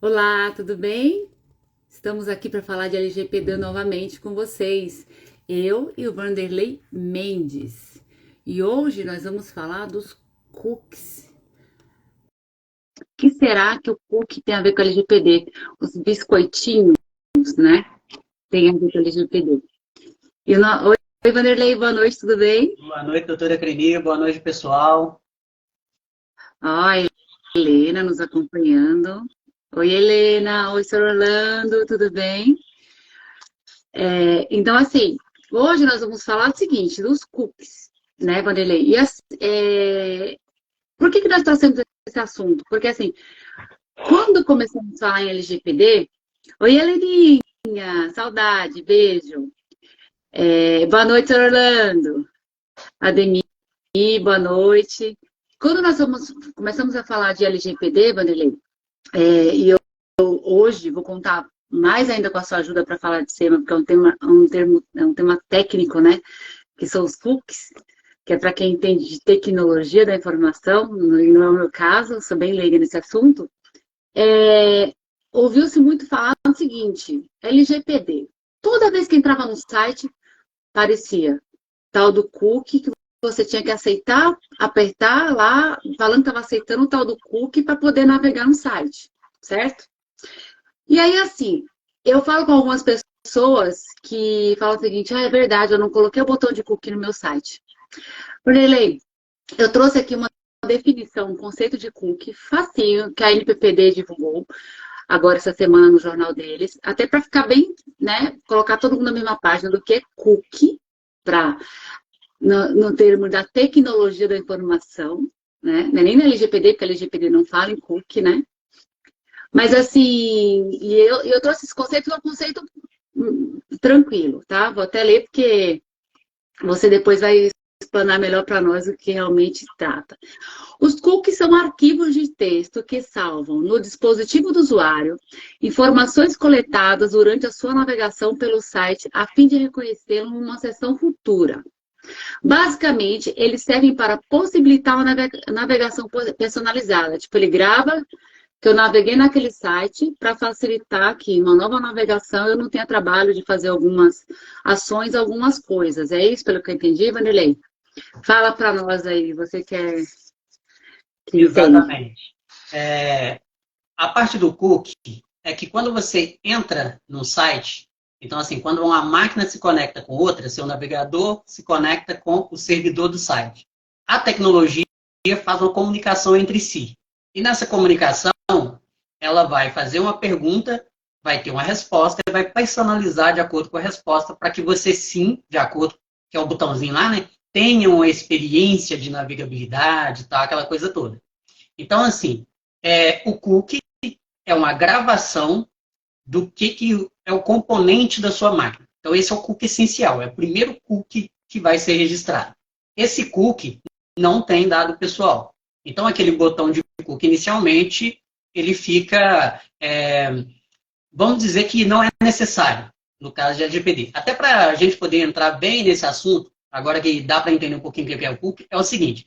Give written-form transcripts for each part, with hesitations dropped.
Olá, tudo bem? Estamos aqui para falar de LGPD novamente com vocês. Eu e o Vanderlei Mendes. E hoje nós vamos falar dos cookies. O que será que o cookie tem a ver com a LGPD? Os biscoitinhos, né? Tem a ver com a LGPD. Oi, Vanderlei, boa noite, tudo bem? Boa noite, doutora Creni. Boa noite, pessoal. Ó, a Helena nos acompanhando. Oi, Helena. Oi, Sr. Orlando, tudo bem? Então, assim, hoje nós vamos falar do seguinte, dos cookies, né, Vanderlei? Por que nós trouxemos esse assunto? Porque, assim, quando começamos a falar em LGPD, oi, Heleninha, saudade, beijo. Boa noite, Sr. Orlando. Ademir, boa noite. Quando começamos a falar de LGPD, Vanderlei, eu hoje vou contar mais ainda com a sua ajuda para falar de SEMA, porque é um tema técnico, né? Que são os cookies, que é para quem entende de tecnologia da informação, e não é o meu caso, eu sou bem leiga nesse assunto. Ouviu-se muito falar o seguinte, LGPD. Toda vez que entrava no site, parecia tal do cookie que você tinha que aceitar, apertar lá, falando que estava aceitando o tal do cookie para poder navegar no site, certo? E aí, assim, eu falo com algumas pessoas que falam o seguinte, é verdade, eu não coloquei o botão de cookie no meu site. Lei, eu trouxe aqui uma definição, um conceito de cookie facinho, que a NPPD divulgou agora essa semana no jornal deles, até para ficar bem, né, colocar todo mundo na mesma página do que é cookie, para no termo da tecnologia da informação, né, não é nem na LGPD, porque a LGPD não fala em cookie, né, mas assim, eu trouxe esse conceito, que é um conceito tranquilo, tá? Vou até ler, porque você depois vai explanar melhor para nós o que realmente trata. Os cookies são arquivos de texto que salvam no dispositivo do usuário informações coletadas durante a sua navegação pelo site a fim de reconhecê-lo em uma sessão futura. Basicamente, eles servem para possibilitar uma navegação personalizada. Tipo, ele grava que eu naveguei naquele site para facilitar que uma nova navegação eu não tenha trabalho de fazer algumas ações, algumas coisas. É isso, pelo que eu entendi, Vanderlei? Fala para nós aí, você que entende. Exatamente. A parte do cookie é que quando você entra no site, então, assim, quando uma máquina se conecta com outra, seu navegador se conecta com o servidor do site. A tecnologia faz uma comunicação entre si. E nessa comunicação, ela vai fazer uma pergunta, vai ter uma resposta e vai personalizar de acordo com a resposta para que você sim, de acordo, que é o botãozinho lá, né, tenha uma experiência de navegabilidade, tá, aquela coisa toda. Então, assim, o cookie é uma gravação do que é o componente da sua máquina. Então, esse é o cookie essencial, é o primeiro cookie que vai ser registrado. Esse cookie não tem dado pessoal. Então, aquele botão de cookie, inicialmente, ele fica, vamos dizer que não é necessário, no caso de LGPD. Até para a gente poder entrar bem nesse assunto, agora que dá para entender um pouquinho o que é o cookie, é o seguinte,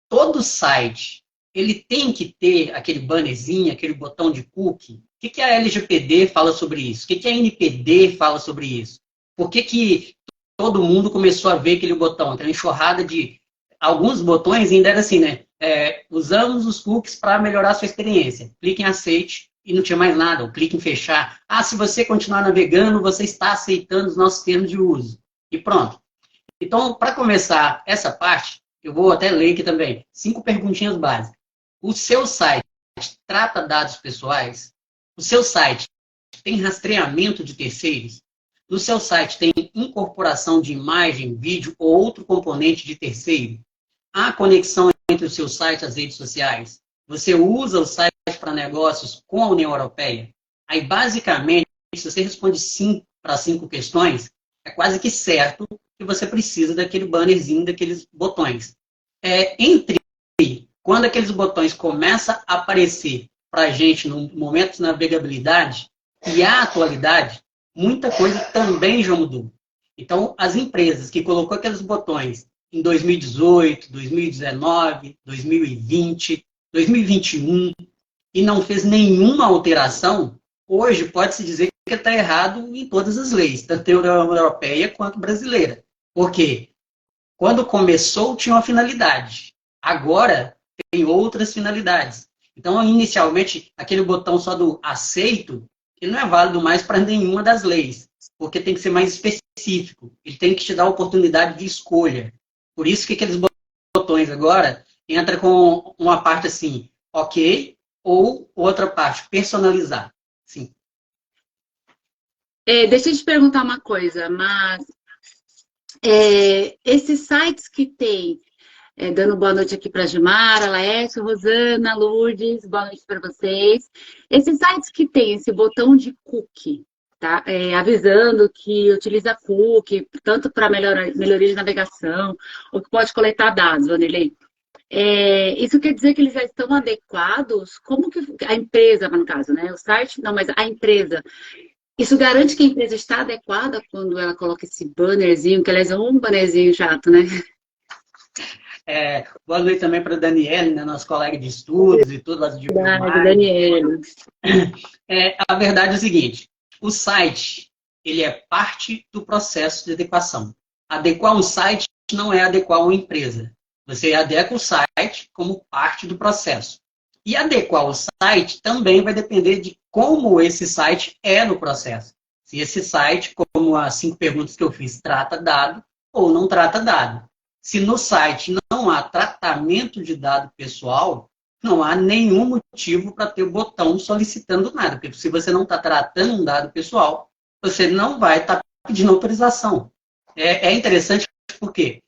todo site ele tem que ter aquele bannerzinho, aquele botão de cookie. O que a LGPD fala sobre isso? O que a NPD fala sobre isso? Por que todo mundo começou a ver aquele botão? Aquela enxurrada de... Alguns botões ainda era assim, né? Usamos os cookies para melhorar a sua experiência. Clique em aceite e não tinha mais nada. Ou clique em fechar. Ah, se você continuar navegando, você está aceitando os nossos termos de uso. E pronto. Então, para começar essa parte, eu vou até ler aqui também. 5 perguntinhas básicas. O seu site trata dados pessoais? O seu site tem rastreamento de terceiros? No seu site tem incorporação de imagem, vídeo ou outro componente de terceiro? Há conexão entre o seu site e as redes sociais? Você usa o site para negócios com a União Europeia? Aí, basicamente, se você responde sim para 5 questões, é quase que certo que você precisa daquele bannerzinho, daqueles botões. Entre quando aqueles botões começam a aparecer para a gente no momento de navegabilidade e a atualidade, muita coisa também já mudou. Então, as empresas que colocou aqueles botões em 2018, 2019, 2020, 2021, e não fez nenhuma alteração, hoje pode-se dizer que está errado em todas as leis, tanto europeia quanto brasileira. Por quê? Quando começou, tinha uma finalidade. Agora, tem outras finalidades. Então, inicialmente, aquele botão só do aceito, ele não é válido mais para nenhuma das leis, porque tem que ser mais específico. Ele tem que te dar a oportunidade de escolha. Por isso que aqueles botões agora entra com uma parte assim, ok, ou outra parte, personalizar. Sim. Deixa eu te perguntar uma coisa, mas esses sites que tem, dando boa noite aqui para Gilmara, Laércio, Rosana, Lourdes, boa noite para vocês. Esses sites que tem esse botão de cookie, tá? Avisando que utiliza cookie, tanto para melhoria de navegação, ou que pode coletar dados, Vanderlei. Isso quer dizer que eles já estão adequados? Como que a empresa, no caso, né? O site, não, mas a empresa. Isso garante que a empresa está adequada quando ela coloca esse bannerzinho, que aliás é um bannerzinho chato, né? Boa noite também para a Daniela, né, nossa colega de estudos e tudo lá de Daniela. A verdade é o seguinte, o site, ele é parte do processo de adequação. Adequar um site não é adequar uma empresa. Você adequa o site como parte do processo. E adequar o site também vai depender de como esse site é no processo. Se esse site, como as 5 perguntas que eu fiz, trata dado ou não trata dado. Se no site não há tratamento de dado pessoal, não há nenhum motivo para ter o botão solicitando nada. Porque se você não está tratando um dado pessoal, você não vai estar pedindo autorização. É interessante porque,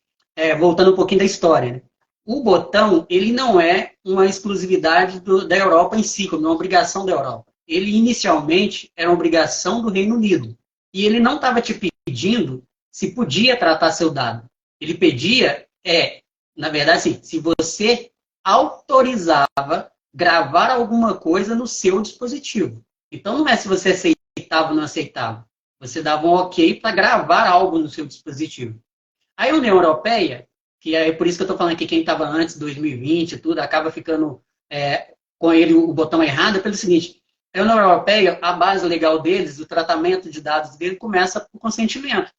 voltando um pouquinho da história, né? O botão, ele não é uma exclusividade da Europa em si, como uma obrigação da Europa. Ele, inicialmente, era uma obrigação do Reino Unido. E ele não estava te pedindo se podia tratar seu dado. Ele pedia, na verdade, assim, se você autorizava gravar alguma coisa no seu dispositivo. Então, não é se você aceitava ou não aceitava. Você dava um ok para gravar algo no seu dispositivo. Aí a União Europeia, que é por isso que eu estou falando aqui, quem estava antes de 2020 tudo, acaba ficando com ele o botão errado, pelo seguinte, a União Europeia, a base legal deles, o tratamento de dados dele, começa por consentimento.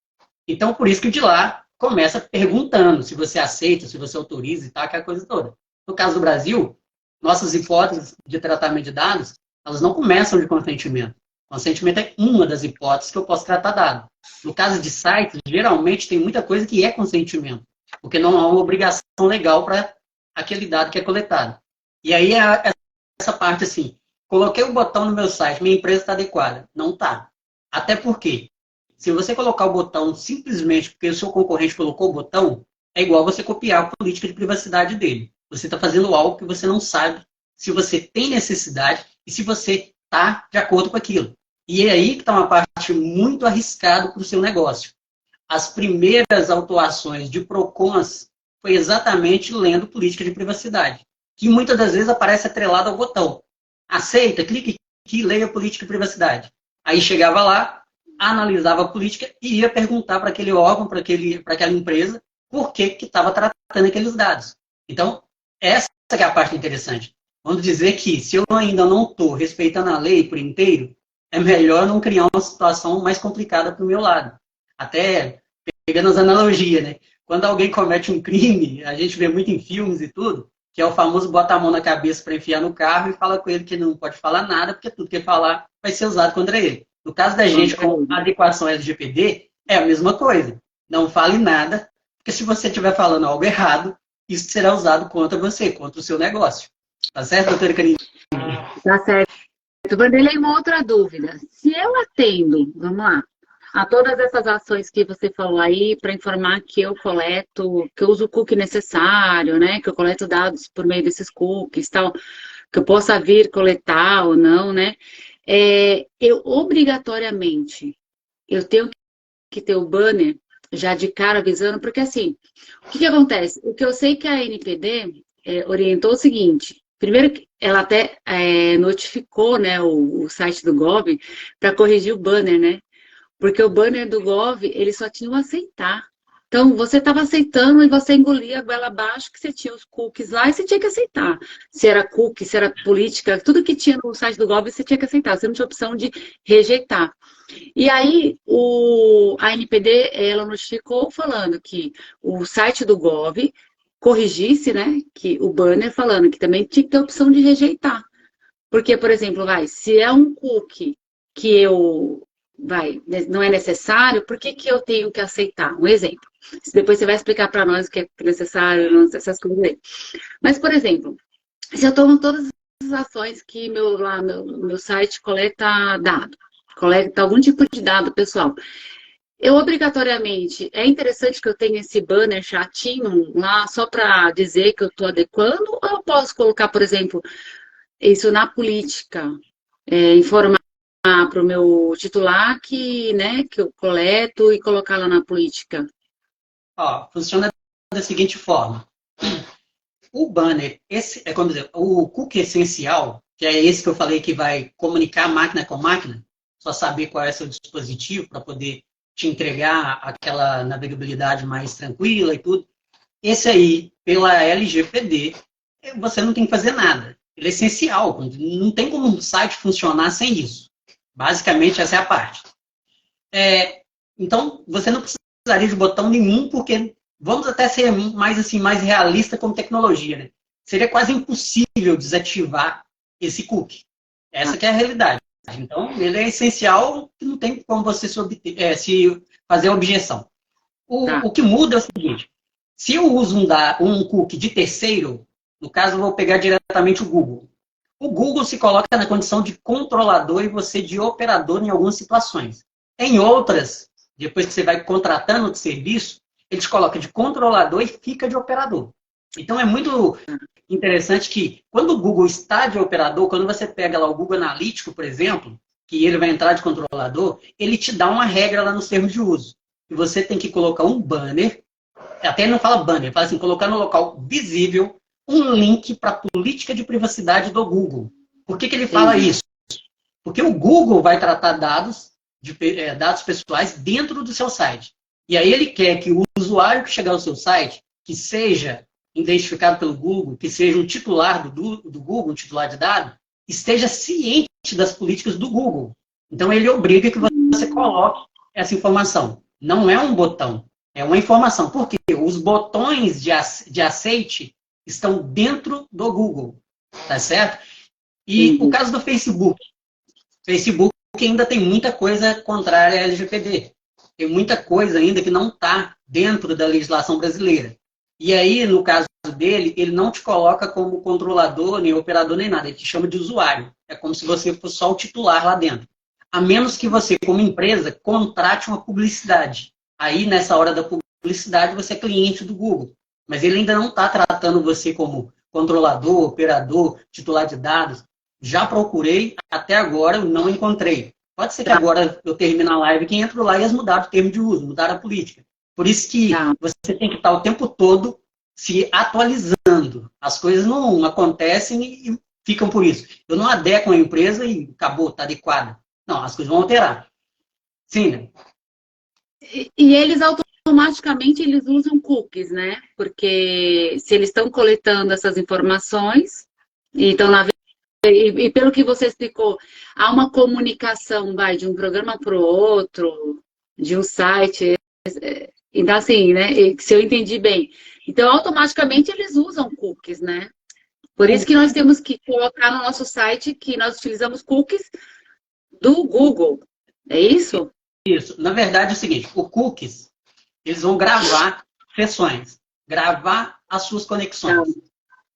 Então, por isso que de lá começa perguntando se você aceita, se você autoriza e tal, aquela coisa toda. No caso do Brasil, nossas hipóteses de tratamento de dados, elas não começam de consentimento. Consentimento é uma das hipóteses que eu posso tratar dado. No caso de sites, geralmente tem muita coisa que é consentimento, porque não há uma obrigação legal para aquele dado que é coletado. E aí essa parte assim, coloquei o botão no meu site, minha empresa está adequada. Não está. Até porque, se você colocar o botão simplesmente porque o seu concorrente colocou o botão, é igual você copiar a política de privacidade dele. Você está fazendo algo que você não sabe se você tem necessidade e se você está de acordo com aquilo. E é aí que está uma parte muito arriscada para o seu negócio. As primeiras autuações de PROCONs foi exatamente lendo política de privacidade, que muitas das vezes aparece atrelado ao botão. Aceita, clique aqui, leia política de privacidade. Aí chegava lá, analisava a política e ia perguntar para aquele órgão, para aquela empresa, por que estava tratando aqueles dados. Então, essa que é a parte interessante. Vamos dizer que, se eu ainda não estou respeitando a lei por inteiro, é melhor não criar uma situação mais complicada para o meu lado. Até pegando as analogias, né? Quando alguém comete um crime, a gente vê muito em filmes e tudo, que é o famoso bota a mão na cabeça para enfiar no carro e fala com ele que não pode falar nada, porque tudo que ele falar vai ser usado contra ele. No caso da gente com adequação LGPD, é a mesma coisa. Não fale nada, porque se você estiver falando algo errado, isso será usado contra você, contra o seu negócio. Tá certo, doutora Canine? Tá certo. Vanderlei, uma outra dúvida. Se eu atendo, vamos lá, a todas essas ações que você falou aí, para informar que eu coleto, que eu uso o cookie necessário, né? Que eu coleto dados por meio desses cookies, tal, que eu possa vir coletar ou não, né? Eu obrigatoriamente eu tenho que ter o banner já de cara avisando, porque assim, o que acontece? O que eu sei que a NPD orientou o seguinte. Primeiro, ela até notificou, né, o site do Gov para corrigir o banner, né? Porque o banner do Gov, ele só tinha o aceitar. Então, você estava aceitando e você engolia a goela abaixo que você tinha os cookies lá e você tinha que aceitar. Se era cookie, se era política, tudo que tinha no site do Gov você tinha que aceitar. Você não tinha opção de rejeitar. E aí, a NPD, ela notificou falando que o site do Gov corrigisse, né, que o banner falando que também tinha que ter a opção de rejeitar. Porque, por exemplo, se é um cookie que não é necessário, por que que eu tenho que aceitar? Um exemplo. Depois você vai explicar para nós o que é necessário, não essas coisas aí. Mas, por exemplo, se eu tomo todas as ações que meu site coleta dado, coleta algum tipo de dado pessoal, eu obrigatoriamente, é interessante que eu tenha esse banner chatinho lá só para dizer que eu estou adequando, ou eu posso colocar, por exemplo, isso na política, informar para o meu titular né, que eu coleto e colocar lá na política? Ó, funciona da seguinte forma. O banner, o cookie essencial, que é esse que eu falei que vai comunicar máquina com máquina, só saber qual é seu dispositivo para poder te entregar aquela navegabilidade mais tranquila e tudo. Esse aí, pela LGPD, você não tem que fazer nada. Ele é essencial. Não tem como um site funcionar sem isso. Basicamente, essa é a parte. Então, você não precisaria de botão nenhum, porque vamos até ser mais realista como tecnologia, né? Seria quase impossível desativar esse cookie. Essa que é a realidade. Então, ele é essencial, não tem como você se fazer objeção. O que muda é o seguinte: se eu uso um cookie de terceiro, no caso eu vou pegar diretamente o Google. O Google se coloca na condição de controlador e você de operador em algumas situações. Em outras, depois que você vai contratando o serviço, ele te coloca de controlador e fica de operador. Então é muito interessante que quando o Google está de operador, quando você pega lá o Google Analítico, por exemplo, que ele vai entrar de controlador, ele te dá uma regra lá nos termos de uso. E você tem que colocar um banner, até não fala banner, fala assim, colocar no local visível um link para a política de privacidade do Google. Por que ele fala isso? Porque o Google vai tratar dados pessoais dentro do seu site. E aí ele quer que o usuário que chegar ao seu site, que seja identificado pelo Google, que seja um titular do Google, um titular de dados, esteja ciente das políticas do Google. Então ele obriga que você coloque essa informação. Não é um botão, é uma informação. Por quê? Os botões de aceite estão dentro do Google, tá certo? E o caso do Facebook. Facebook ainda tem muita coisa contrária à LGPD. Tem muita coisa ainda que não está dentro da legislação brasileira. E aí, no caso dele, ele não te coloca como controlador, nem operador, nem nada. Ele te chama de usuário. É como se você fosse só o titular lá dentro. A menos que você, como empresa, contrate uma publicidade. Aí, nessa hora da publicidade, você é cliente do Google. Mas ele ainda não está tratando você como controlador, operador, titular de dados. Já procurei, até agora eu não encontrei. Pode ser que agora eu termine a live que entro lá e eles mudaram o termo de uso, mudaram a política. Por isso que você tem que estar o tempo todo se atualizando. As coisas não acontecem e ficam por isso. Eu não adequo a empresa e acabou, está adequada. Não, as coisas vão alterar. Sim, né? E eles automaticamente eles usam cookies, né? Porque se eles estão coletando essas informações e estão e pelo que você explicou, há uma comunicação, de um programa para o outro, de um site. Então, assim, né? Se eu entendi bem. Então, automaticamente eles usam cookies, né? Por isso que nós temos que colocar no nosso site que nós utilizamos cookies do Google. É isso? Isso. Na verdade, é o seguinte: o cookies, eles vão gravar sessões, gravar as suas conexões.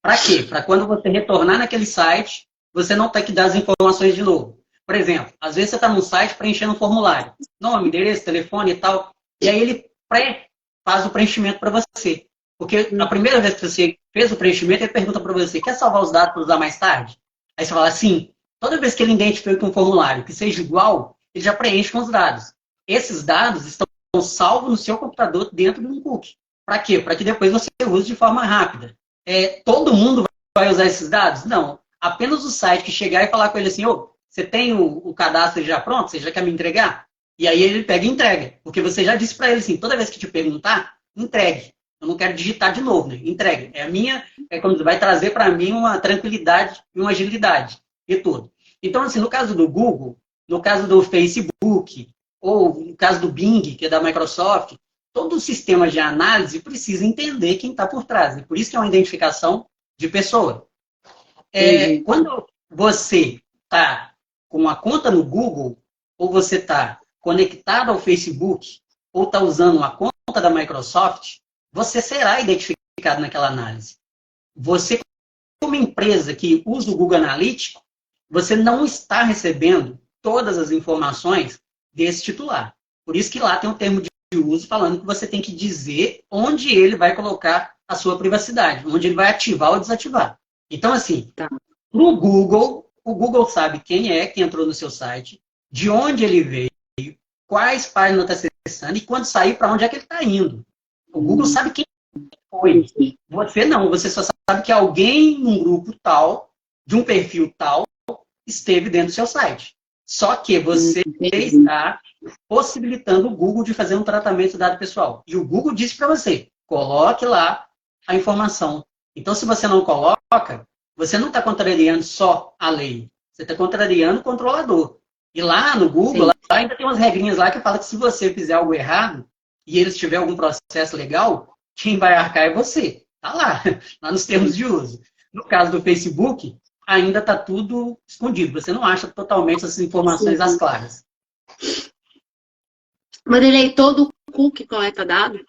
Para quê? Para quando você retornar naquele site, você não ter que dar as informações de novo. Por exemplo, às vezes você está num site preenchendo um formulário. Nome, endereço, telefone e tal. E aí ele faz o preenchimento para você. Porque a primeira vez que você fez o preenchimento, ele pergunta para você: quer salvar os dados para usar mais tarde? Aí você fala sim. Toda vez que ele identifica um formulário que seja igual, ele já preenche com os dados. Esses dados estão salvos no seu computador dentro de um cookie. Para quê? Para que depois você use de forma rápida. Todo mundo vai usar esses dados? Não. Apenas o site que chegar e falar com ele assim: você tem o cadastro já pronto? Você já quer me entregar? E aí ele pega e entrega. Porque você já disse para ele assim: toda vez que te perguntar, entregue. Eu não quero digitar de novo, né? Entregue. Como vai trazer para mim uma tranquilidade e uma agilidade e tudo. Então, assim, no caso do Google, no caso do Facebook, ou no caso do Bing, que é da Microsoft, todo o sistema de análise precisa entender quem está por trás. E por isso que é uma identificação de pessoa. Quando você está com uma conta no Google, ou você está conectado ao Facebook, ou está usando uma conta da Microsoft, você será identificado naquela análise. Você, como empresa que usa o Google Analytics, você não está recebendo todas as informações desse titular. Por isso que lá tem um termo de uso falando que você tem que dizer onde ele vai colocar a sua privacidade, onde ele vai ativar ou desativar. Então, assim, para o Google sabe quem é que entrou no seu site, de onde ele veio, quais páginas está acessando e quando sair, para onde é que ele está indo. O Google sabe quem foi. Você não, você só sabe que alguém num grupo tal, de um perfil tal, esteve dentro do seu site. Só que você está possibilitando o Google de fazer um tratamento de dado pessoal. E o Google disse para você, coloque lá a informação. Então, se você não coloca, você não está contrariando só a lei. Você está contrariando o controlador. E lá no Google, lá ainda tem umas regrinhas lá que falam que se você fizer algo errado e eles tiver algum processo legal, quem vai arcar é você. Está lá nos termos de uso. No caso do Facebook, ainda está tudo escondido. Você não acha totalmente essas informações às claras. Marilei, todo cookie coleta dado?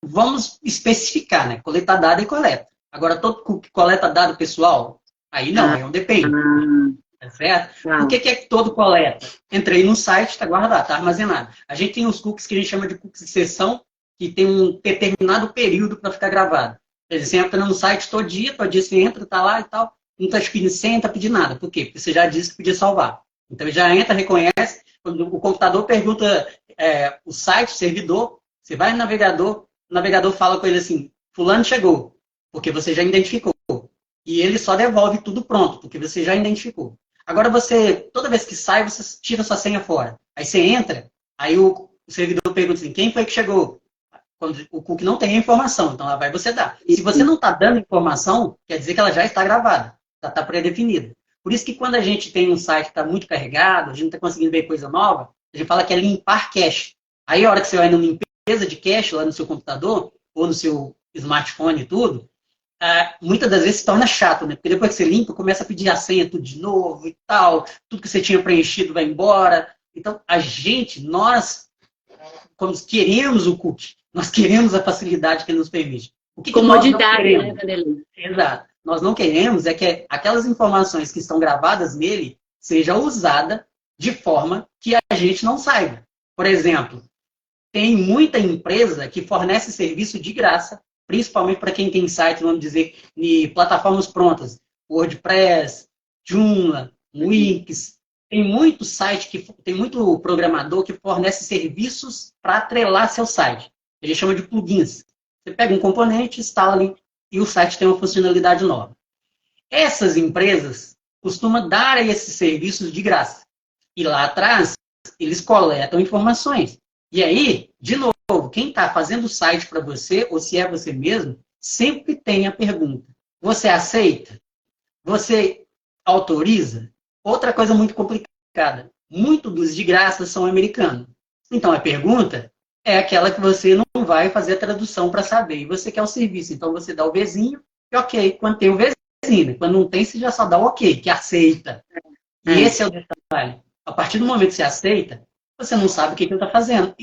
Vamos especificar, né? Coletar dado é coleta. Agora, todo cookie coleta dado pessoal? Aí não, aí não depende. Tá certo? O que é que todo coleta? Entrei no site, está guardado, está armazenado. A gente tem os cookies que a gente chama de cookies de sessão, que tem um determinado período para ficar gravado. Por exemplo, você entra no site todo dia você entra, está lá e tal, não está te pedindo senha, não está pedindo nada. Por quê? Porque você já disse que podia salvar. Então, ele já entra, reconhece, quando o computador pergunta o site, o servidor, você vai no navegador, o navegador fala com ele assim, fulano chegou, porque você já identificou. E ele só devolve tudo pronto, porque você já identificou. Agora toda vez que sai, você tira sua senha fora. Aí você entra, aí o servidor pergunta assim, quem foi que chegou? Quando o cookie não tem a informação, então lá vai você dar. Se você não está dando informação, quer dizer que ela já está gravada, já está pré-definida. Por isso que quando a gente tem um site que está muito carregado, a gente não está conseguindo ver coisa nova, a gente fala que é limpar cache. Aí a hora que você vai na limpeza de cache lá no seu computador, ou no seu smartphone e tudo, muitas das vezes se torna chato, né? Porque depois que você limpa, começa a pedir a senha tudo de novo e tal, tudo que você tinha preenchido vai embora. Então, nós, como queremos o cookie, nós queremos a facilidade que ele nos permite. O que comodidade, né, Vanderlei? Exato. Nós não queremos é que aquelas informações que estão gravadas nele sejam usadas de forma que a gente não saiba. Por exemplo, tem muita empresa que fornece serviço de graça, principalmente para quem tem site, vamos dizer, de plataformas prontas, WordPress, Joomla, Wix. Tem muito site, tem muito programador que fornece serviços para atrelar seu site. A gente chama de plugins. Você pega um componente, instala ali, e o site tem uma funcionalidade nova. Essas empresas costumam dar esses serviços de graça. E lá atrás, eles coletam informações. E aí, de novo, quem está fazendo o site para você, ou se é você mesmo, sempre tem a pergunta. Você aceita? Você autoriza? Outra coisa muito complicada. Muito dos de graça são americanos. Então, a pergunta é aquela que você não vai fazer a tradução para saber. E você quer o serviço. Então, você dá o Vzinho e ok. Quando tem o Vzinho, quando não tem, você já só dá o ok, que aceita. E esse é o detalhe. A partir do momento que você aceita, você não sabe o que ele está fazendo.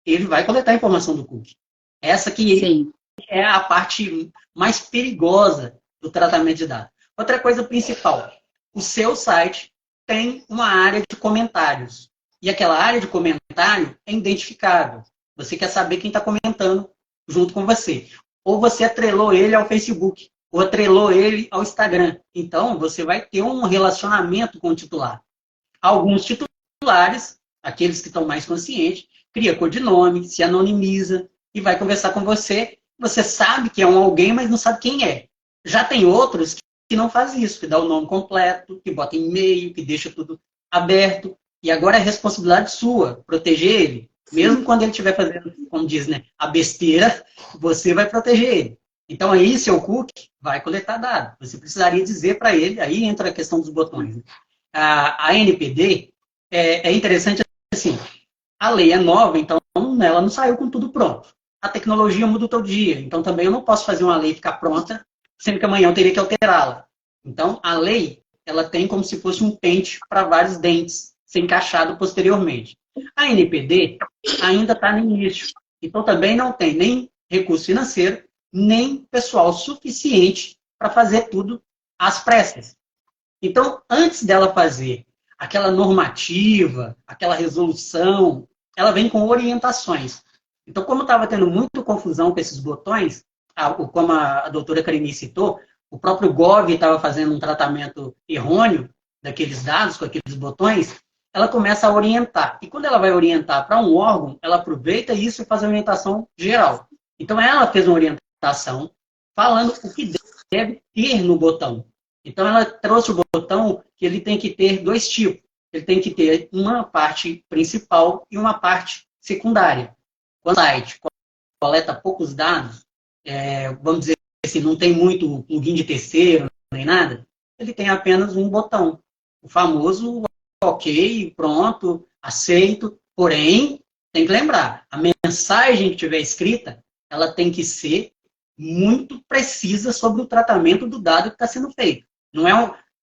Ele vai coletar a informação do cookie. Essa que é a parte mais perigosa do tratamento de dados. Outra coisa principal. O seu site tem uma área de comentários. E aquela área de comentário é identificável. Você quer saber quem está comentando junto com você. Ou você atrelou ele ao Facebook, ou atrelou ele ao Instagram. Então, você vai ter um relacionamento com o titular. Alguns titulares, aqueles que estão mais conscientes, cria codinome, se anonimiza e vai conversar com você. Você sabe que é um alguém, mas não sabe quem é. Já tem outros que não fazem isso, que dá o nome completo, que bota e-mail, que deixa tudo aberto. E agora é responsabilidade sua proteger ele. Mesmo quando ele estiver fazendo, como diz, né, a besteira, você vai proteger ele. Então, aí, seu cookie vai coletar dados. Você precisaria dizer para ele, aí entra a questão dos botões. Né? A NPD é interessante assim, a lei é nova, então ela não saiu com tudo pronto. A tecnologia muda todo dia, então também eu não posso fazer uma lei ficar pronta, sendo que amanhã eu teria que alterá-la. Então, a lei, ela tem como se fosse um pente para vários dentes, ser encaixado posteriormente. A NPD ainda está no início, então também não tem nem recurso financeiro, nem pessoal suficiente para fazer tudo às pressas. Então, antes dela fazer aquela normativa, aquela resolução, ela vem com orientações. Então, como estava tendo muita confusão com esses botões, como a doutora Karine citou, o próprio Gov estava fazendo um tratamento errôneo daqueles dados, com aqueles botões, ela começa a orientar. E quando ela vai orientar para um órgão, ela aproveita isso e faz a orientação geral. Então, ela fez uma orientação falando o que deve ter no botão. Então, ela trouxe o botão que ele tem que ter dois tipos. Ele tem que ter uma parte principal e uma parte secundária. Quando o site coleta poucos dados, vamos dizer assim, não tem muito plugin de terceiro, nem nada, ele tem apenas um botão. O famoso ok, pronto, aceito. Porém, tem que lembrar, a mensagem que tiver escrita, ela tem que ser muito precisa sobre o tratamento do dado que está sendo feito. Não é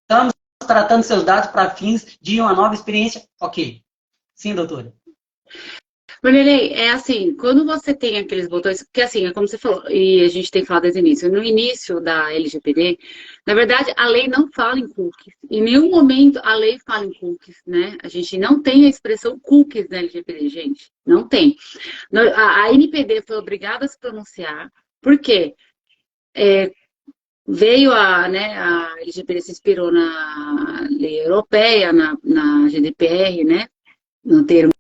estamos tratando seus dados para fins de uma nova experiência. Ok. Sim, doutora. Vanderlei, é assim, quando você tem aqueles botões, porque assim, é como você falou, e a gente tem falado desde o início, no início da LGPD, na verdade, a lei não fala em cookies. Em nenhum momento a lei fala em cookies, né? A gente não tem a expressão cookies na LGPD, gente. Não tem. A NPD foi obrigada a se pronunciar, porque veio a LGPD se inspirou na lei europeia, na GDPR, né? No termo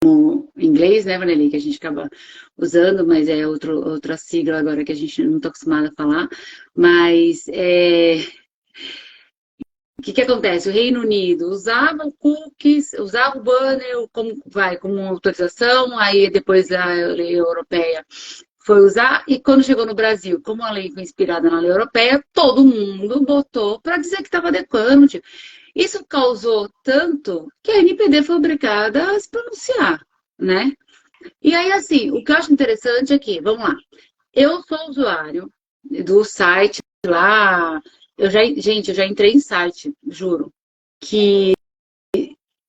em inglês, né, Vanelli, que a gente acaba usando, mas é outra sigla agora que a gente não está acostumado a falar. Mas o que acontece? O Reino Unido usava o cookies, usava o banner como autorização, aí depois a lei europeia foi usar, e quando chegou no Brasil, como a lei foi inspirada na lei europeia, todo mundo botou para dizer que estava adequando. Tipo. Isso causou tanto que a NPD foi obrigada a se pronunciar, né? E aí, assim, o que eu acho interessante é que, vamos lá, eu sou usuário do site lá, gente, eu já entrei em site, juro, que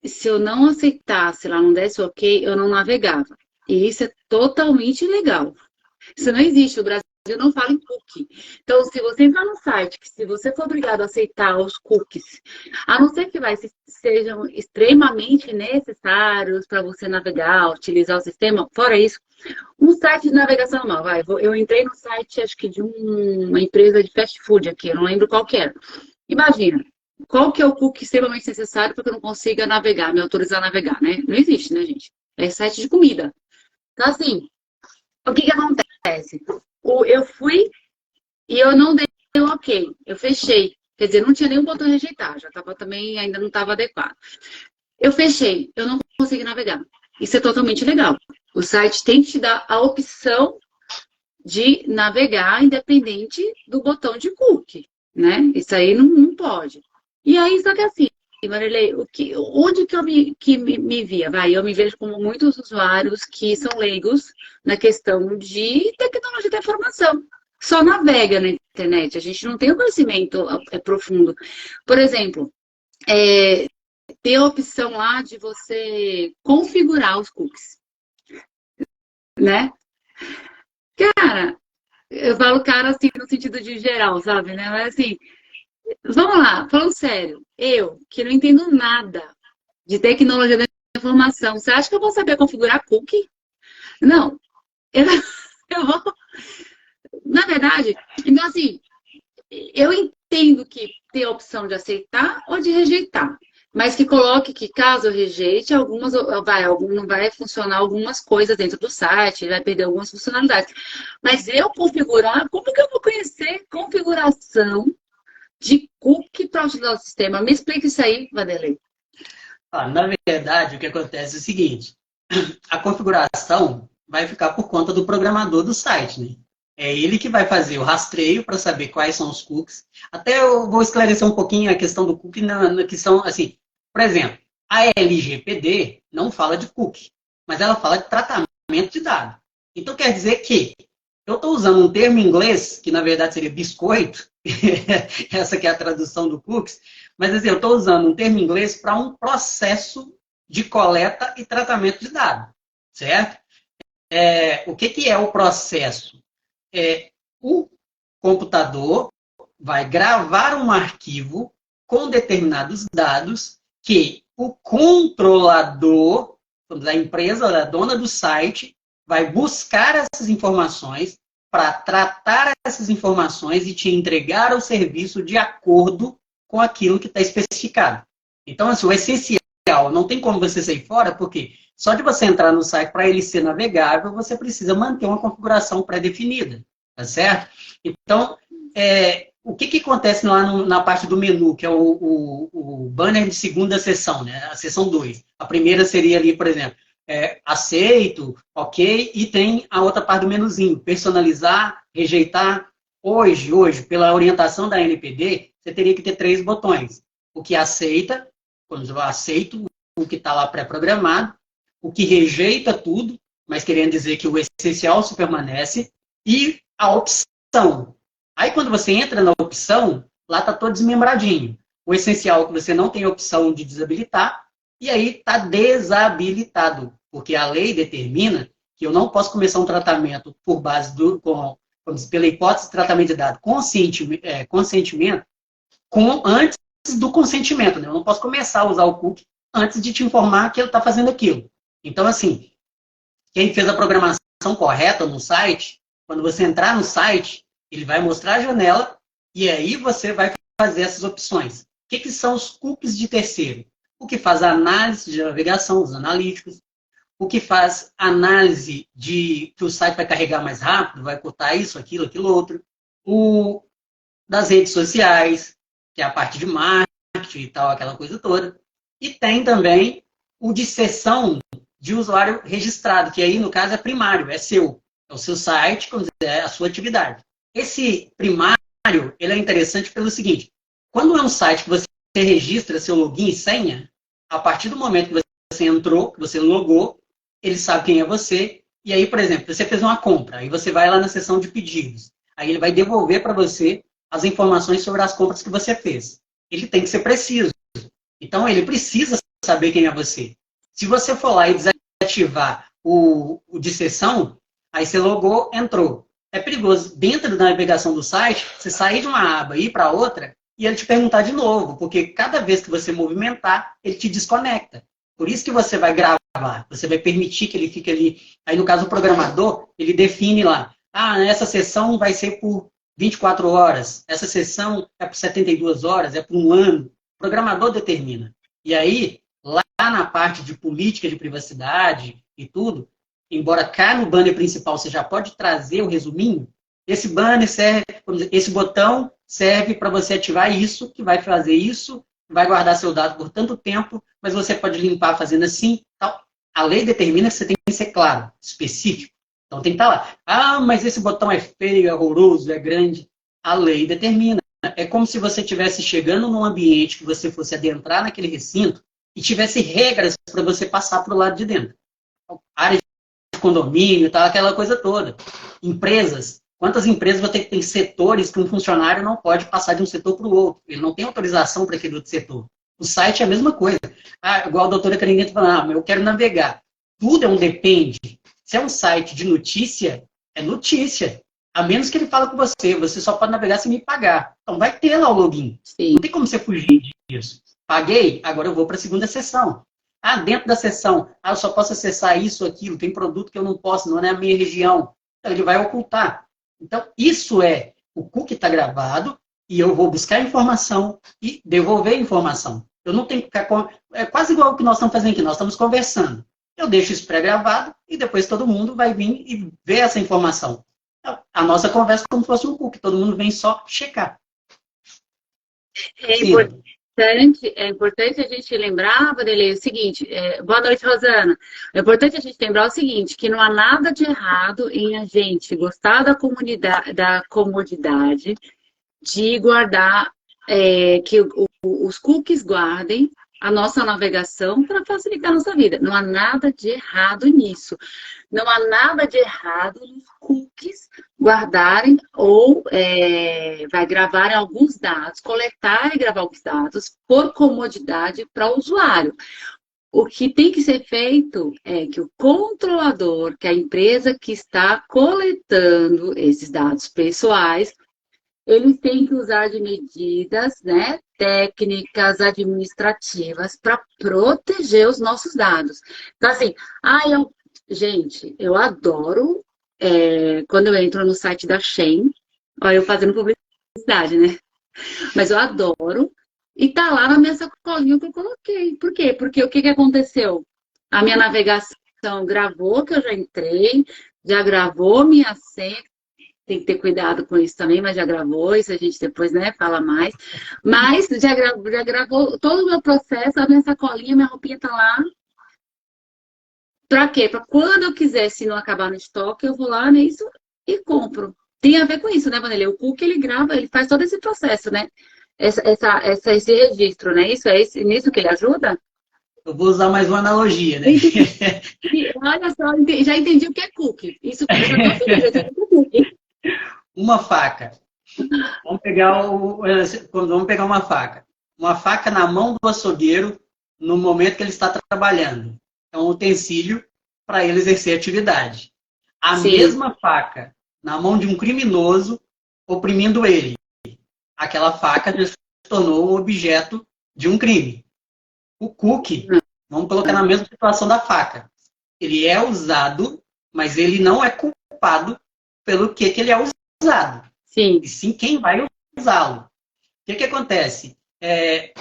se eu não aceitasse lá, não desse ok, eu não navegava. E isso é totalmente ilegal. Isso não existe, o Brasil não fala em cookie. Então, se você entrar no site, que se você for obrigado a aceitar os cookies, a não ser que sejam extremamente necessários para você navegar, utilizar o sistema, fora isso, um site de navegação normal, eu entrei no site, acho que de uma empresa de fast food aqui, eu não lembro qual que era. Imagina, qual que é o cookie extremamente necessário para que eu não consiga navegar, me autorizar a navegar, né? Não existe, né, gente? É site de comida. Então, assim, o que acontece? Eu fui e eu não dei o ok. Eu fechei. Quer dizer, não tinha nenhum botão rejeitar. Já estava também, ainda não estava adequado. Eu fechei. Eu não consegui navegar. Isso é totalmente legal. O site tem que te dar a opção de navegar independente do botão de cookie, né? Isso aí não pode. E aí, só que assim, Marilei, onde que eu me via? Eu me vejo como muitos usuários que são leigos na questão de tecnologia da informação. Só navega na internet, a gente não tem o conhecimento profundo. Por exemplo, tem a opção lá de você configurar os cookies, né? Cara, eu falo cara assim no sentido de geral, sabe, né? Mas assim, vamos lá, falando sério, eu que não entendo nada de tecnologia da informação, você acha que eu vou saber configurar cookie? Não, eu, eu vou. Na verdade, então assim, eu entendo que tem a opção de aceitar ou de rejeitar, mas que coloque que caso eu rejeite, não vai funcionar algumas coisas dentro do site, vai perder algumas funcionalidades. Mas eu configurar, como que eu vou conhecer configuração de cookie para utilizar o sistema? Me explica isso aí, Vanderlei. Na verdade, o que acontece é o seguinte, a configuração vai ficar por conta do programador do site, né? É ele que vai fazer o rastreio para saber quais são os cookies. Até eu vou esclarecer um pouquinho a questão do cookie, na questão, assim, por exemplo, a LGPD não fala de cookie, mas ela fala de tratamento de dados. Então, quer dizer que eu estou usando um termo em inglês, que na verdade seria biscoito, essa que é a tradução do cookies, mas assim, eu estou usando um termo em inglês para um processo de coleta e tratamento de dados, certo? O que é o processo? O computador vai gravar um arquivo com determinados dados que o controlador da empresa, da dona do site, vai buscar essas informações para tratar essas informações e te entregar o serviço de acordo com aquilo que está especificado. Então, assim, o essencial, não tem como você sair fora, porque só de você entrar no site para ele ser navegável, você precisa manter uma configuração pré-definida, tá certo? Então, o que acontece lá na parte do menu, que é o banner de segunda sessão, né? A sessão 2. A primeira seria ali, por exemplo, aceito, ok, e tem a outra parte do menuzinho, personalizar, rejeitar. Hoje, pela orientação da NPD, você teria que ter 3 botões. O que aceita, quando eu aceito o que está lá pré-programado, o que rejeita tudo, mas querendo dizer que o essencial se permanece, e a opção. Aí quando você entra na opção, lá está todo desmembradinho. O essencial é que você não tem opção de desabilitar, e aí está desabilitado, porque a lei determina que eu não posso começar um tratamento por base pela hipótese de tratamento de dados consentimento, antes do consentimento. Né? Eu não posso começar a usar o cookie antes de te informar que ele está fazendo aquilo. Então, assim, quem fez a programação correta no site, quando você entrar no site, ele vai mostrar a janela e aí você vai fazer essas opções. O que são os cookies de terceiro? O que faz a análise de navegação, os analíticos. O que faz análise de que o site vai carregar mais rápido, vai cortar isso, aquilo outro. O das redes sociais, que é a parte de marketing e tal, aquela coisa toda. E tem também o de sessão de usuário registrado, que aí, no caso, é primário, é seu. É o seu site, é a sua atividade. Esse primário, ele é interessante pelo seguinte, quando é um site que você registra seu login e senha, a partir do momento que você entrou, que você logou, ele sabe quem é você, e aí, por exemplo, você fez uma compra, aí você vai lá na seção de pedidos, aí ele vai devolver para você as informações sobre as compras que você fez. Ele tem que ser preciso. Então, ele precisa saber quem é você. Se você for lá e desativar o de sessão, aí você logou, entrou. É perigoso. Dentro da navegação do site, você sair de uma aba e ir para outra, e ele te perguntar de novo, porque cada vez que você movimentar, ele te desconecta. Por isso que você vai gravar, você vai permitir que ele fique ali. Aí, no caso, o programador, ele define lá, essa sessão vai ser por 24 horas, essa sessão é por 72 horas, é por um ano. O programador determina. E aí, lá na parte de política de privacidade e tudo, embora cá no banner principal você já pode trazer o resuminho, esse banner serve, esse botão serve para você ativar isso, que vai fazer isso, vai guardar seu dado por tanto tempo, mas você pode limpar fazendo assim, tal. A lei determina que você tem que ser claro, específico. Então tem que estar lá. Mas esse botão é feio, é horroroso, é grande. A lei determina. É como se você estivesse chegando num ambiente que você fosse adentrar naquele recinto e tivesse regras para você passar para o lado de dentro. Área de condomínio, tal, aquela coisa toda. Empresas. Quantas empresas vão ter que ter setores que um funcionário não pode passar de um setor para o outro? Ele não tem autorização para aquele outro setor. O site é a mesma coisa. Igual a doutora Karine está falando, eu quero navegar. Tudo é um depende. Se é um site de notícia, é notícia. A menos que ele fale com você, você só pode navegar se me pagar. Então vai ter lá o login. Sim. Não tem como você fugir disso. Paguei, agora eu vou para a segunda sessão. Dentro da sessão, eu só posso acessar isso, aquilo, tem produto que eu não posso, não é a minha região. Então ele vai ocultar. Então isso o cookie está gravado e eu vou buscar informação e devolver informação. Eu não tenho que ficar é quase igual o que nós estamos fazendo aqui, nós estamos conversando. Eu deixo isso pré-gravado e depois todo mundo vai vir e ver essa informação. A nossa conversa é como se fosse um cookie, todo mundo vem só checar. é importante a gente lembrar, Vanderlei, o seguinte, boa noite, Rosana. É importante a gente lembrar o seguinte, que não há nada de errado em a gente gostar da comunidade, da comodidade de guardar, que os cookies guardem a nossa navegação para facilitar a nossa vida. Não há nada de errado nisso. Não há nada de errado nos cookies guardarem ou vai gravar alguns dados, coletar e gravar alguns dados por comodidade para o usuário. O que tem que ser feito é que o controlador, que é a empresa que está coletando esses dados pessoais, eles têm que usar de medidas, né, técnicas, administrativas para proteger os nossos dados. Então, assim, gente, eu adoro quando eu entro no site da Shein, olha, eu fazendo publicidade, né? Mas eu adoro, e tá lá na minha sacolinha que eu coloquei. Por quê? Porque o que que aconteceu? A minha navegação gravou que eu já entrei, já gravou minha senha, tem que ter cuidado com isso também, mas já gravou, isso a gente depois, né, fala mais. Mas já gravou todo o meu processo, a minha sacolinha, minha roupinha tá lá. Pra quê? Pra quando eu quiser, se não acabar no estoque, eu vou lá nisso e compro. Tem a ver com isso, né, Vanderlei? O cookie, ele grava, ele faz todo esse processo, né? Esse registro, né? Isso é nisso que ele ajuda? Eu vou usar mais uma analogia, né? Olha só, já entendi o que é cookie. Isso, eu já tô feliz, eu já entendi o que é cookie. Uma faca. Vamos pegar uma faca. Uma faca na mão do açougueiro no momento que ele está trabalhando. É um utensílio para ele exercer atividade. A Sim. mesma faca na mão de um criminoso oprimindo ele. Aquela faca já se tornou um objeto de um crime. O cookie, vamos colocar na mesma situação da faca. Ele é usado, mas ele não é culpado pelo que ele é usado. Sim. E sim quem vai usá-lo. O que acontece?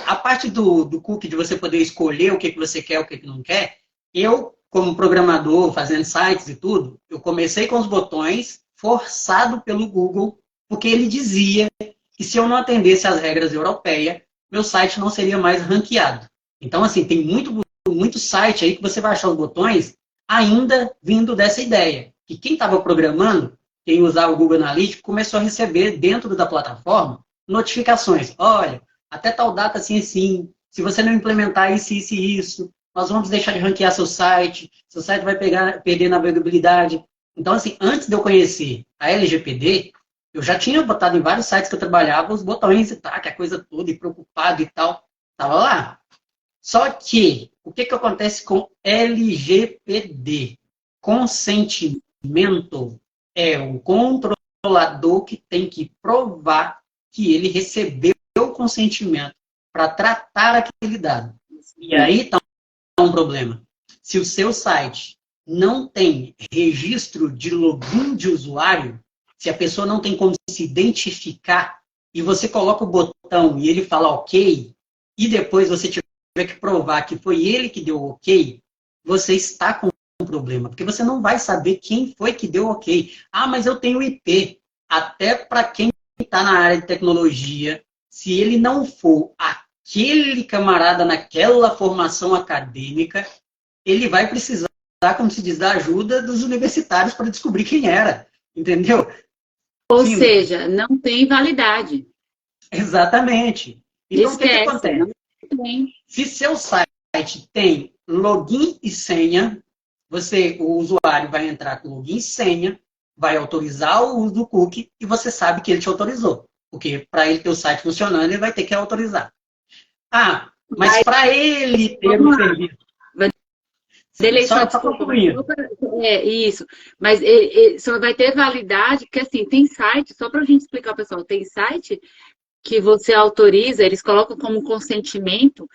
A parte do cookie, de você poder escolher o que você quer, o que não quer, eu, como programador, fazendo sites e tudo, eu comecei com os botões, forçado pelo Google, porque ele dizia que se eu não atendesse às regras europeias, meu site não seria mais ranqueado. Então, assim, tem muito site aí que você vai achar os botões ainda vindo dessa ideia. Que quem estava programando, quem usava o Google Analytics, começou a receber dentro da plataforma notificações. Olha, até tal data assim, se você não implementar isso, isso e isso, nós vamos deixar de ranquear seu site vai perder navegabilidade. Então, assim, antes de eu conhecer a LGPD, eu já tinha botado em vários sites que eu trabalhava os botões e tal, que a coisa toda, e preocupado e tal, estava lá. Só que, o que acontece com LGPD? Consentimento é o controlador que tem que provar que ele recebeu o consentimento para tratar aquele dado. E aí está um problema. Se o seu site não tem registro de login de usuário, se a pessoa não tem como se identificar, e você coloca o botão e ele fala ok, e depois você tiver que provar que foi ele que deu ok, você está com um problema, porque você não vai saber quem foi que deu ok. Ah, mas eu tenho IP. Até para quem está na área de tecnologia, se ele não for aquele camarada naquela formação acadêmica, ele vai precisar, como se diz, da ajuda dos universitários para descobrir quem era. Entendeu? Ou seja, não tem validade. Exatamente. Então, Esquece, o que acontece? Não tem. Se seu site tem login e senha, o usuário vai entrar com login e senha, vai autorizar o uso do cookie e você sabe que ele te autorizou. Porque para ele ter o site funcionando, ele vai ter que autorizar. Ah, mas para ele ter o serviço... Só concluindo. Isso. Mas só vai ter validade, porque assim, tem site, só para a gente explicar ao pessoal, tem site que você autoriza, eles colocam como consentimento,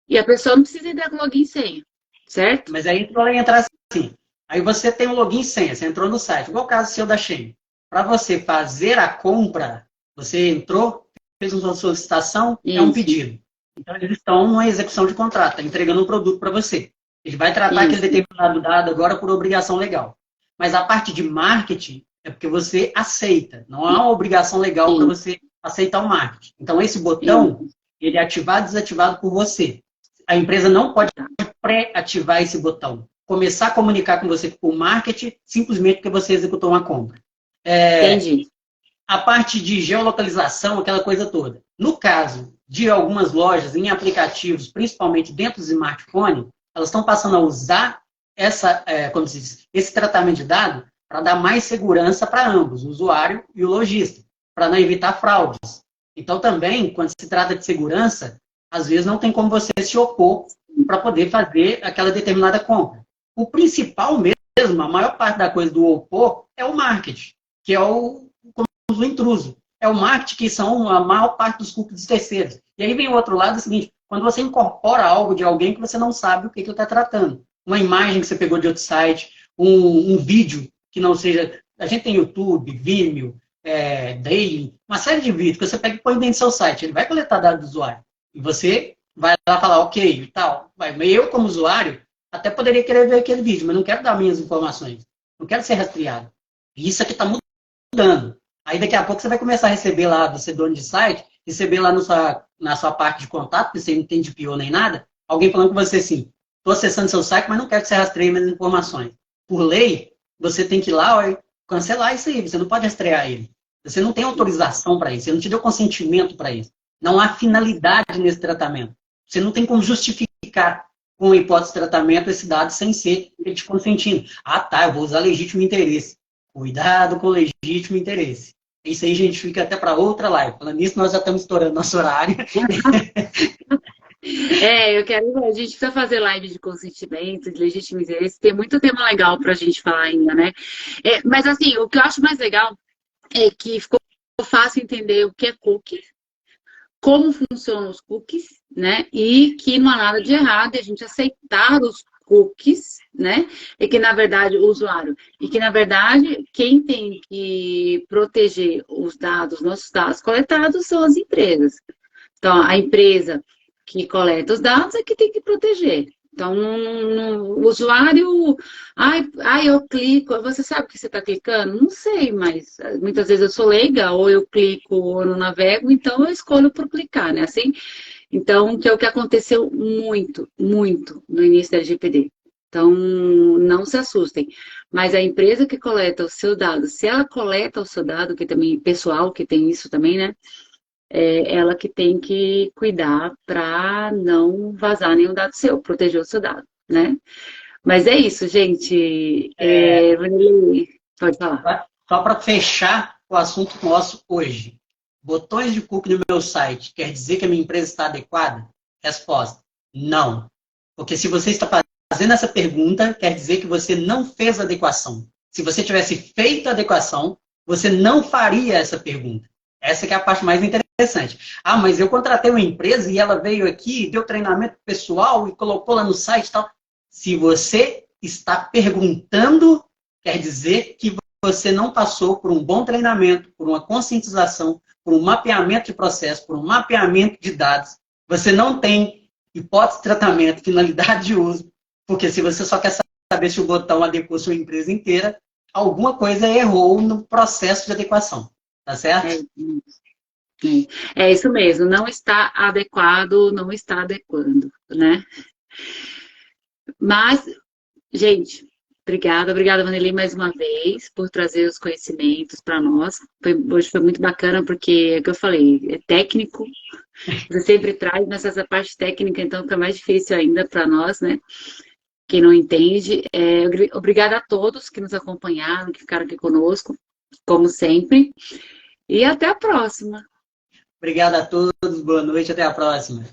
e a pessoa não precisa dar login e senha, certo? Mas aí tu vai entrar assim. Aí você tem um login e senha, você entrou no site, igual o caso seu da Shein. Para você fazer a compra, você entrou, fez uma solicitação, é um pedido. Então eles estão numa execução de contrato, está entregando um produto para você. Ele vai tratar aquele determinado dado agora por obrigação legal. Mas a parte de marketing é porque você aceita. Não há uma obrigação legal para você aceitar o marketing. Então, esse botão, ele é ativado e desativado por você. A empresa não pode pré-ativar esse botão. Começar a comunicar com você por marketing, simplesmente porque você executou uma compra. Entendi. A parte de geolocalização, aquela coisa toda. No caso de algumas lojas em aplicativos, principalmente dentro do smartphone, elas estão passando a usar como se diz, esse tratamento de dados para dar mais segurança para ambos, o usuário e o lojista, para não evitar fraudes. Então, também, quando se trata de segurança, às vezes não tem como você se opor para poder fazer aquela determinada compra. O principal mesmo, a maior parte da coisa do opor, é o marketing, que é o intruso. É o marketing que são a maior parte dos cookies terceiros. E aí vem o outro lado, é o seguinte, quando você incorpora algo de alguém que você não sabe o que ele está tratando. Uma imagem que você pegou de outro site, um vídeo que não seja... A gente tem YouTube, Vimeo, Daily, uma série de vídeos que você pega e põe dentro do seu site. Ele vai coletar dados do usuário. E você vai lá falar, ok, e tal. Mas eu, como usuário, até poderia querer ver aquele vídeo, mas não quero dar minhas informações. Não quero ser rastreado. E isso aqui está mudando. Aí daqui a pouco você vai começar a receber lá, você dono de site, receber lá na sua parte de contato, porque você não tem DPO nem nada, alguém falando com você assim, estou acessando seu site, mas não quero que você rastreie minhas informações. Por lei, você tem que ir lá e cancelar isso aí, você não pode rastrear ele. Você não tem autorização para isso, você não te deu consentimento para isso. Não há finalidade nesse tratamento. Você não tem como justificar com a hipótese de tratamento esse dado sem ser ele te consentindo. Ah, tá, eu vou usar legítimo interesse. Cuidado com o legítimo interesse. Isso aí, gente, fica até para outra live. Falando nisso, nós já estamos estourando nosso horário. Eu quero. A gente precisa fazer live de consentimento, de legítimo interesse. Tem muito tema legal para a gente falar ainda, né? Mas, assim, o que eu acho mais legal é que ficou fácil entender o que é cookie, como funcionam os cookies, né? E que não há nada de errado em a gente aceitar os cookies, né? E que, na verdade, o usuário, e que, na verdade, quem tem que proteger os dados, nossos dados coletados, são as empresas. Então, a empresa que coleta os dados é que tem que proteger. Então, o usuário, eu clico, você sabe o que você está clicando? Não sei, mas muitas vezes eu sou leiga, ou eu clico ou não navego, então eu escolho por clicar, né? Assim, então, que é o que aconteceu muito, muito no início da LGPD. Então, não se assustem. Mas a empresa que coleta o seu dado, se ela coleta o seu dado, que também pessoal, que tem isso também, né? É ela que tem que cuidar para não vazar nenhum dado seu, proteger o seu dado, né? Mas é isso, gente. Pode falar. Só para fechar o assunto nosso hoje. Botões de cookie no meu site quer dizer que a minha empresa está adequada? Resposta: não. Porque se você está fazendo essa pergunta, quer dizer que você não fez a adequação. Se você tivesse feito a adequação, você não faria essa pergunta. Essa que é a parte mais interessante. Ah, mas eu contratei uma empresa e ela veio aqui, deu treinamento pessoal e colocou lá no site e tal. Se você está perguntando, quer dizer que você não passou por um bom treinamento, por uma conscientização, por um mapeamento de processo, por um mapeamento de dados. Você não tem hipótese de tratamento, finalidade de uso, porque se você só quer saber se o botão adequou sua empresa inteira, alguma coisa errou no processo de adequação. Tá certo? É isso mesmo, não está adequado, não está adequando, né? Mas, gente, obrigada, Vanelli, mais uma vez, por trazer os conhecimentos para nós. Hoje foi muito bacana, porque é o que eu falei, é técnico, você sempre traz, mas essa parte técnica, então, fica mais difícil ainda para nós, né? Quem não entende. Obrigada a todos que nos acompanharam, que ficaram aqui conosco, como sempre. E até a próxima. Obrigado a todos, boa noite, até a próxima.